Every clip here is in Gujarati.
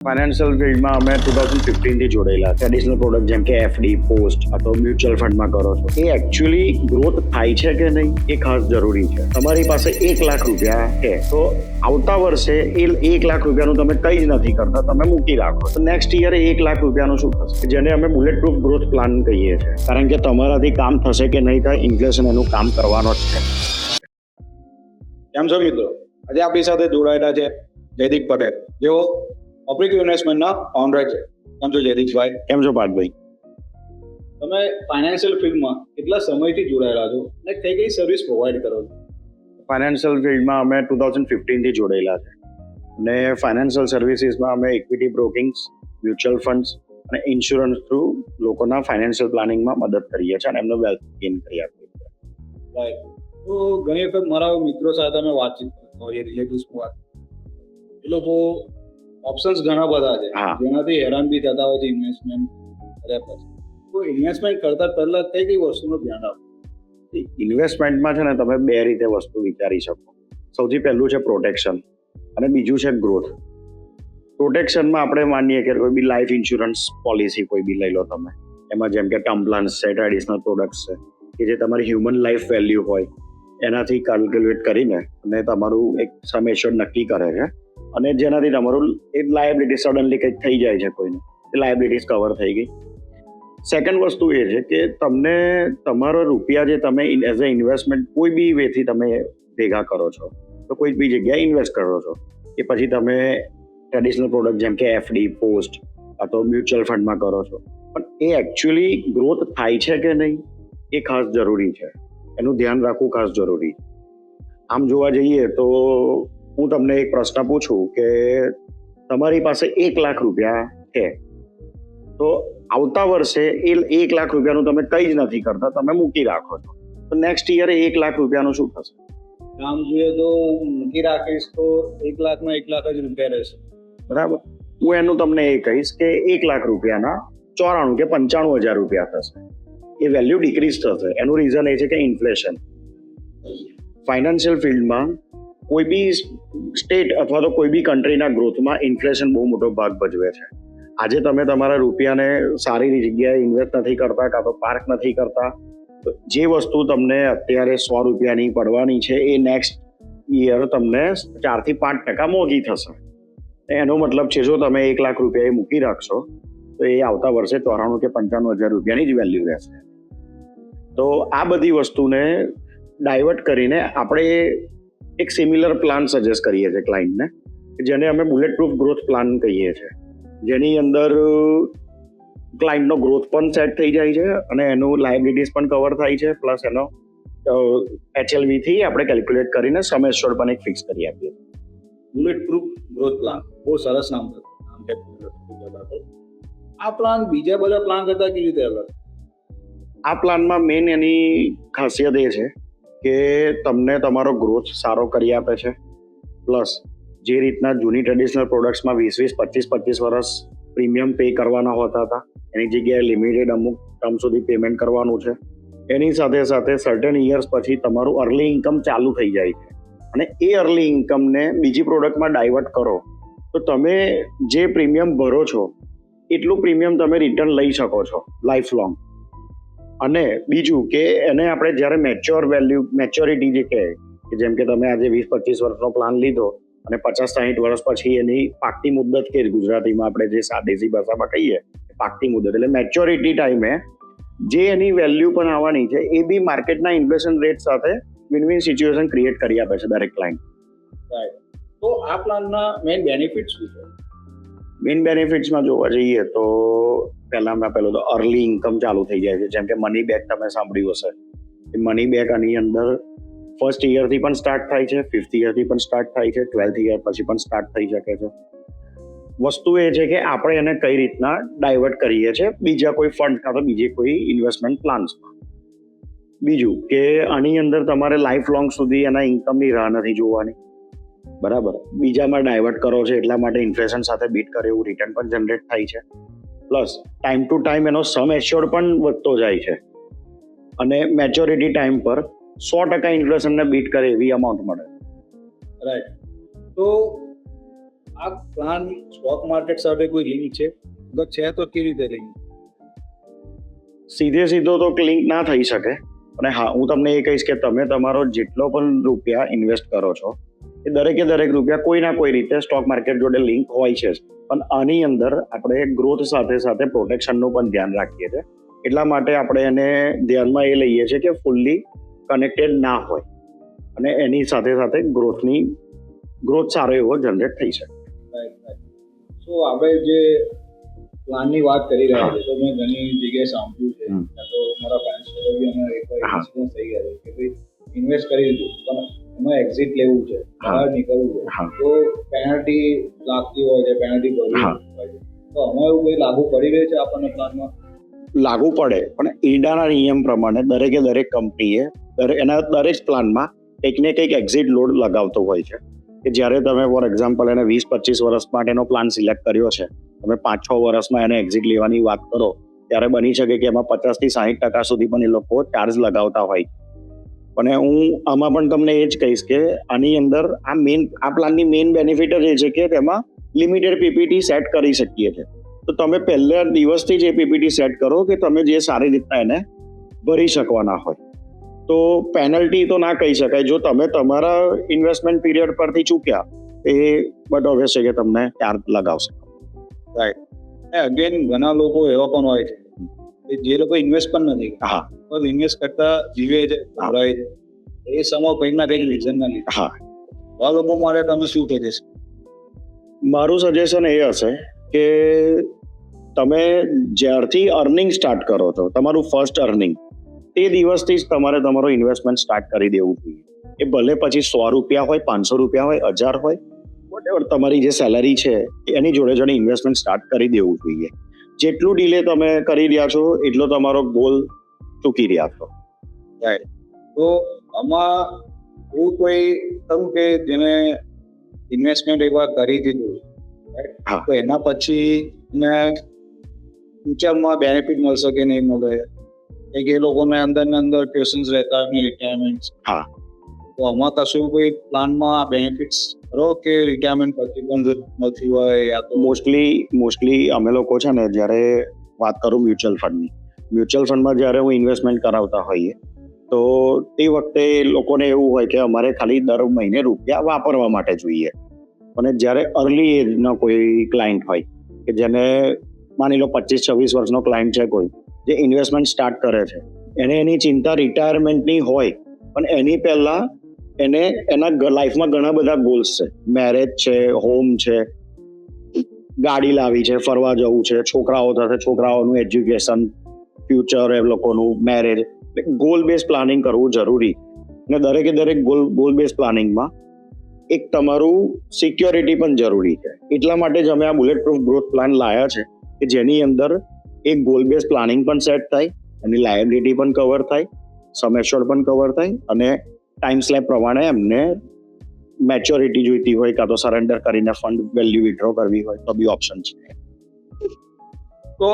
ફાઇનાન્શિયલ ફિલ્ડમાં અમે 2015 થી જોડાયેલા. ટ્રેડિશનલ પ્રોડક્ટ જેમ કે એફડી, પોસ્ટ અથવા મ્યુચ્યુઅલ ફંડમાં કરો છો, એ એકચ્યુઅલી ગ્રોથ થાય છે કે નહીં એ ખાસ જરૂરી છે. તમારી પાસે 1 લાખ રૂપિયા છે તો આવતા વર્ષે એ 1 લાખ રૂપિયાનું તમે કંઈ જ નથી કરતા, તમે મૂકી રાખો તો નેક્સ્ટ યર 1 લાખ રૂપિયાનું શું થશે, જેને અમે બુલેટ પ્રૂફ ગ્રોથ પ્લાન કહીએ છીએ. કારણ કે તમારાથી કામ થશે કે નહીં થાય, ઇન્ફ્લેશન એનું કામ કરવાનો જ છે. કેમ છો મિત્રો? આજે આપણી સાથે જોડાયેલા છે જયદીપ પટેલ, જેઓ ઓબ્લિક ઇન્વેસ્ટમેન્ટના ફાઉન્ડર છે. કેમ છો જયદીપભાઈ? કેમ છો પાર્થભાઈ? તમે ફાઇનાન્શિયલ ફિલ્ડમાં કેટલા સમયથી જોડાયેલા છો અને કઈ કઈ સર્વિસ પ્રોવાઈડ કરો છો? ફાઇનાન્શિયલ ફિલ્ડમાં અમે 2015 થી જોડાયેલા છે અને ફાઇનાન્શિયલ સર્વિસીસમાં અમે ઇક્વિટી બ્રોકિંગ્સ, મ્યુચ્યુઅલ ફંડ્સ અને ઇન્સ્યોરન્સ થ્રુ લોકોના ફાઇનાન્શિયલ પ્લાનિંગમાં મદદ કરીએ છીએ અને એમનો વેલ્થ ગેઇન કરી આપીએ છીએ. રાઈટ. તો ઘણી વખત મારા મિત્રો સાથે અમે વાતચીત કરતા હોઈએ, રિલેટિવ્સ વાત, એ લોકો ઓપ્શન્સ ઘણા બધા છે જેનાથી હેરાન બી થતા હોય છે ઇન્વેસ્ટમેન્ટ કર્યા પછી. તો ઇન્વેસ્ટમેન્ટ કરતા પહેલા કઈ કઈ વસ્તુનું ધ્યાન રાખવું? ઇન્વેસ્ટમેન્ટમાં છે ને તમે બે રીતે વસ્તુ વિચારી શકો. સૌથી પહેલું છે પ્રોટેક્શન અને બીજું છે ગ્રોથ. પ્રોટેક્શનમાં આપણે માનીએ કે કોઈ બી લાઈફ ઇન્સ્યોરન્સ પોલિસી કોઈ બી લઈ લો તમે, એમાં જેમ કે ટર્મ પ્લાન્સ છે, ટ્રેડિશનલ પ્રોડક્ટ્સ છે કે જે તમારી હ્યુમન લાઈફ વેલ્યુ હોય એનાથી કેલ્ક્યુલેટ કરીને અને તમારું એક સમ એશ્યોર્ડ નક્કી કરે છે અને જેનાથી તમારું એ લાયબિલિટી સડનલી કંઈક થઈ જાય છે કોઈને, એ લાયબિલિટીઝ કવર થઈ ગઈ. સેકન્ડ વસ્તુ એ છે કે તમને તમારો રૂપિયા જે તમે એઝ અ ઇન્વેસ્ટમેન્ટ કોઈ બી વેથી તમે ભેગા કરો છો, તો કોઈ બી જગ્યાએ ઇન્વેસ્ટ કરો છો, કે પછી તમે ટ્રેડિશનલ પ્રોડક્ટ જેમ કે એફડી, પોસ્ટ અથવા મ્યુચ્યુઅલ ફંડમાં કરો છો, પણ એ એકચ્યુઅલી ગ્રોથ થાય છે કે નહીં એ ખાસ જરૂરી છે. એનું ધ્યાન રાખવું ખાસ જરૂરી છે. આમ જોવા જઈએ તો હું તમને એક પ્રશ્ન પૂછું કે તમારી પાસે 1 લાખ રૂપિયા છે તો આવતા વર્ષે એ 1 લાખ રૂપિયાનું તમે કંઈ જ નથી કરતા, તમે મૂકી રાખો છો તો નેક્સ્ટ યર 1 લાખ રૂપિયાનું શું થશે? કામ જોઈએ તો મૂકી રાખીશ તો 1 લાખમાં 1 લાખ જ રૂપિયા રહેશે. બરાબર. હું એનું તમને એ કહીશ કે 1 લાખ રૂપિયાના 94 કે 95,000 રૂપિયા થશે. એ વેલ્યુ ડિક્રીઝ થશે. એનું રીઝન એ છે કે ઇન્ફ્લેશન. ફાઇનાન્શિયલ ફિલ્ડમાં કોઈ બી સ્ટેટ અથવા તો કોઈ બી કન્ટ્રીના ગ્રોથમાં ઇન્ફ્લેશન બહુ મોટો ભાગ ભજવે છે. આજે તમે તમારા રૂપિયાને સારી જગ્યાએ ઇન્વેસ્ટ નથી કરતા કાં તો પાર્ક નથી કરતા, તો જે વસ્તુ તમને અત્યારે 100 રૂપિયાની પડવાની છે એ નેક્સ્ટ યર તમને 4 થી 5% મોંઘી થશે. એનો મતલબ છે જો તમે 1 લાખ રૂપિયા એ મૂકી રાખશો તો એ આવતા વર્ષે 94 કે 95,000 રૂપિયાની જ વેલ્યુ રહેશે. તો આ બધી વસ્તુને ડાયવર્ટ કરીને આપણે એક સિમિલર પ્લાન સજેસ્ટ કરીએ છીએ ક્લાયન્ટને, જેને અમે બુલેટ પ્રૂફ ગ્રોથ પ્લાન કહીએ છીએ, જેની અંદર ક્લાયન્ટનો ગ્રોથ પણ સેટ થઈ જાય છે અને એનું લાયબિલિટીઝ પણ કવર થાય છે, પ્લસ એનો HLV થી આપણે કેલ્ક્યુલેટ કરીને સમ એશ્યોર્ડ પણ એક ફિક્સ કરી આપીએ. બુલેટ પ્રૂફ ગ્રોથ પ્લાન બહુ સરસ નામ છે. આ પ્લાન બીજા બધા પ્લાન કરતા કેવી રીતે અલગ? આ પ્લાનમાં મેઇન એની ખાસિયત એ છે કે તમને તમારો ગ્રોથ સારો કરી આપે છે, પ્લસ જે રીતના જૂની ટ્રેડિશનલ પ્રોડક્ટ્સમાં 20-25 વર્ષ પ્રીમિયમ પે કરવાના હોતા હતા, એની જગ્યાએ લિમિટેડ અમુક ટર્મ સુધી પેમેન્ટ કરવાનું છે. એની સાથે સાથે સર્ટેન યર્સ પછી તમારું અર્લી ઇન્કમ ચાલુ થઈ જાય છે અને એ અર્લી ઇન્કમને બીજી પ્રોડક્ટમાં ડાયવર્ટ કરો તો તમે જે પ્રીમિયમ ભરો છો એટલું પ્રીમિયમ તમે રિટર્ન લઈ શકો છો લાઈફ લોંગ. અને બીજું કે એને આપણે જ્યારે મેચ્યોરિટી જે કહે કે જેમ કે તમે આજે 20-25 વર્ષનો પ્લાન લીધો અને 50-60 વર્ષ પછી એની પાકતી મુદ્દત કે ગુજરાતીમાં આપણે જે સાદેસી ભાષામાં કહીએ પાકતી મુદ્દત, એટલે મેચ્યોરિટી ટાઈમે જે એની વેલ્યુ પણ આવવાની છે એ બી માર્કેટના ઇન્ફ્લેશન રેટ સાથે વિન-વિન સિચ્યુએશન ક્રિએટ કરી આપે છે દરેક ક્લાયન્ટ. તો આ પ્લાનના મેઇન બેનિફિટ્સ શું છે? મેઇન બેનિફિટ્સમાં જોવા જઈએ તો પહેલું તો અર્લી ઇન્કમ ચાલુ થઈ જાય છે. જેમ કે મની બેક તમે સાંભળ્યું હશે, એ મની બેક આની અંદર ફર્સ્ટ યરથી પણ સ્ટાર્ટ થાય છે, 5th યરથી પણ સ્ટાર્ટ થાય છે, 12th યર પછી પણ સ્ટાર્ટ થઈ શકે છે. વસ્તુ એ છે કે આપણે એને કઈ રીતના ડાયવર્ટ કરીએ છીએ બીજા કોઈ ફંડ કાં તો બીજી કોઈ ઇન્વેસ્ટમેન્ટ પ્લાન્સમાં. બીજું કે આની અંદર તમારે લાઈફ લોંગ સુધી એના ઇન્કમની રાહ નથી જોવાની, બરાબર. બીજામાં ડાયવર્ટ કરો છો એટલા માટે ઇન્ફ્લેશન સાથે બીટ કરે એવું રિટર્ન પણ જનરેટ થાય છે, પ્લસ ટાઈમ ટુ ટાઈમ એનો સમ એશ્યોર્ડ પણ વધતો જાય છે અને મેચ્યોરિટી ટાઈમ પર 100% ઇન્ફ્લેશનને બીટ કરે એવી અમાઉન્ટ મળે. રાઈટ. તો આ પ્લાન સ્ટોક માર્કેટ સાથે કોઈ લિંક છે? જો છે તો કેવી રીતે લિંક? સીધો તો લિંક ના થઈ શકે, અને હા, હું તમને એ કહીશ કે તમે તમારો જેટલો પણ રૂપિયા ઇન્વેસ્ટ કરો છો એ દરેકે દરેક રૂપિયા કોઈ ના કોઈ રીતે સ્ટોક માર્કેટ જોડે લિંક હોય છે જ. પણ આની અંદર આપણે ગ્રોથ સાથે સાથે પ્રોટેક્શનનું પણ ધ્યાન રાખીએ છીએ. એટલા માટે આપણે એને ધ્યાનમાં એ લઈએ છીએ કે ફૂલ્લી કનેક્ટેડ ના હોય અને એની સાથે સાથે ગ્રોથ સારો એવો જનરેટ થઈ શકે. સો આપણે જે પ્લાનની વાત કરી રહ્યા છે તો મેં ઘણી જગ્યાએ સાંભળ્યું છે, તો મારા પેરેન્ટ્સ જોડે બી અમે એકવાર ઇન્સિડન્સ થઈ ગયા છે કે ભાઈ ઇન્વેસ્ટ કરી દીધું પણ એમાં એક્ઝિટ લેવું છે, બહાર નીકળવું છે, તો પેનલ્ટી લાગતી હોય છે, પેનલ્ટી ભરવી હોય છે. તો આમાં એવું કંઈ લાગુ પડી રહ્યું છે આપણને પ્લાનમાં? લાગુ પડે, પણ ઈડાના નિયમ પ્રમાણે દરેકે દરેક કંપનીએ એના દરેક પ્લાનમાં કંઈક ને કંઈક એક્ઝિટ લોડ લગાવતો હોય છે કે જ્યારે તમે ફોર એક્ઝામ્પલ એને 20-25 વર્ષ માટેનો પ્લાન સિલેક્ટ કર્યો છે, તમે 5-6 વર્ષમાં એને એક્ઝિટ લેવાની વાત કરો ત્યારે બની શકે કે એમાં 50-60% સુધી પણ એ લોકો ચાર્જ લગાવતા હોય. પણ હું આમાં પણ તમને એ જ કહીશ કે આની અંદર આ પ્લાનની મેઇન બેનિફિટ જ એ છે કે તેમાં લિમિટેડ પીપીટી સેટ કરી શકીએ છીએ. તો તમે પહેલા દિવસથી જ એ પીપીટી સેટ કરો કે તમે જે સારી રીતના એને ભરી શકવાના હોય. તો પેનલ્ટી તો ના કહી શકાય, જો તમે તમારા ઇન્વેસ્ટમેન્ટ પીરિયડ પરથી ચૂક્યા એ બટ ઓબ્વિયસ છે કે તમને ચાર્જ લગાવશે. રાઈટ. અગેન ઘણા લોકો એવા પણ હોય છે કે જે લોકો ઇન્વેસ્ટ પણ નથી, હા, પણ ઇન્વેસ્ટ કરતા જીવે છે, ભરાય છે, એ સમય કંઈક ના કંઈક રીઝનના લીધે. હા, આ લોકો માટે તમે શું કહી દેશો? મારું સજેશન એ હશે કે તમે જ્યારથી અર્નિંગ સ્ટાર્ટ કરો છો, તમારું ફર્સ્ટ અર્નિંગ, તે દિવસથી જ તમારે તમારો ઇન્વેસ્ટમેન્ટ સ્ટાર્ટ કરી દેવું જોઈએ. એ ભલે પછી 100 રૂપિયા હોય, 500 રૂપિયા હોય, 1000 હોય, વોટેવર તમારી જે સેલરી છે એની જોડે જોડે ઇન્વેસ્ટમેન્ટ સ્ટાર્ટ કરી દેવું જોઈએ. જેટલું ડીલે તમે કરી રહ્યા છો એટલો તમારો ગોલ ચૂકી રહ્યા છો. રાઈટ. તો આમાં એવું કોઈ ખરું કે જેને ઇન્વેસ્ટમેન્ટ એકવાર કરી દીધું, હા, તો એના પછી ને ફ્યુચરમાં બેનિફિટ મળશે કે નહીં મળે, કે એ લોકોને અંદર ને અંદર ક્વેશ્ચન્સ રહેતા હોય રિટાયરમેન્ટ? હા. તો આમાં કશું કોઈ પ્લાનમાં બેનિફિટ્સ ખરો કે રિટાયરમેન્ટ પછી પણ મળતી હોય? યા તો મોસ્ટલી અમે લોકો છે ને, જ્યારે વાત કરું મ્યુચ્યુઅલ ફંડમાં જ્યારે હું ઇન્વેસ્ટમેન્ટ કરાવતા હોઈએ તો તે વખતે લોકોને એવું હોય કે અમારે ખાલી દર મહિને રૂપિયા વાપરવા માટે જોઈએ. અને જ્યારે અર્લી એજનો કોઈ ક્લાયન્ટ હોય કે જેને માની લો 25-26 વર્ષનો ક્લાયન્ટ છે કોઈ, જે ઇન્વેસ્ટમેન્ટ સ્ટાર્ટ કરે છે, એને એની ચિંતા રિટાયરમેન્ટની હોય, પણ એની પહેલા એને એના લાઈફમાં ઘણા બધા ગોલ્સ છે. મેરેજ છે, હોમ છે, ગાડી લાવી છે, ફરવા જવું છે, છોકરાઓ થશે, છોકરાઓનું એજ્યુકેશન, ફ્યુચર, એ લોકોનું મેરેજ. ગોલ બેઝ પ્લાનિંગ કરવું જરૂરી. અને દરેકે દરેક ગોલ બેઝ પ્લાનિંગમાં એક તમારું સિક્યોરિટી પણ જરૂરી છે. એટલા માટે જ અમે આ બુલેટ પ્રૂફ ગ્રોથ પ્લાન લાયા છે કે જેની અંદર એક ગોલ બેઝ પ્લાનિંગ પણ સેટ થાય, એની લાયબિલિટી પણ કવર થાય, સમ એશ્યોર્ડ પણ કવર થાય, અને ટાઈમ સ્લેબ પ્રમાણે એમને મેચ્યોરિટી જોઈતી હોય કાં તો સરેન્ડર કરીને ફંડ વેલ્યુ વિથડ્રો કરવી હોય તો બી ઓપ્શન છે. તો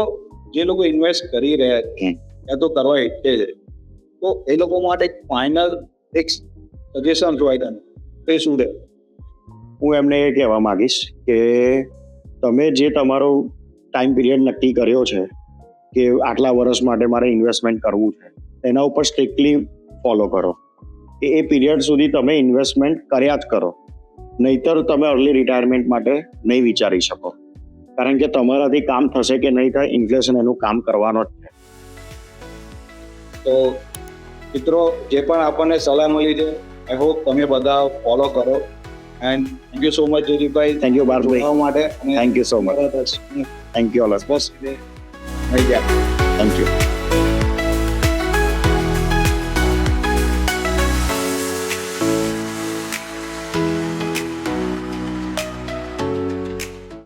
જે લોકો ઇન્વેસ્ટ કરી રહ્યા છે એ તો કરવા ઈચ્છે છે, તો એ લોકો માટે ફાઇનલ એક સજેશન હોય તને તે શું રહે? હું એમને એ કહેવા માંગીશ કે તમે જે તમારો ટાઈમ પીરિયડ નક્કી કર્યો છે કે આટલા વર્ષ માટે મારે ઇન્વેસ્ટમેન્ટ કરવું છે, એના ઉપર સ્ટ્રિક્ટલી ફોલો કરો. એ પીરિયડ સુધી તમે ઇન્વેસ્ટમેન્ટ કર્યા જ કરો, નહીતર તમે અર્લી રિટાયરમેન્ટ માટે નહીં વિચારી શકો. કારણ કે તમારાથી કામ થશે કે નહીં થાય, ઇન્ફ્લેશન એનું કામ કરવાનો જ છે. તો મિત્રો, જે પણ આપણને સલાહ મળી છે, આઈ હોપ તમે બધા ફોલો કરો. And thank you so much જયદીપભાઈ. થેન્ક યુ ભારતભાઈ માટે. Thank you so much. Thank you all. બસ મળી ગયા. Thank you.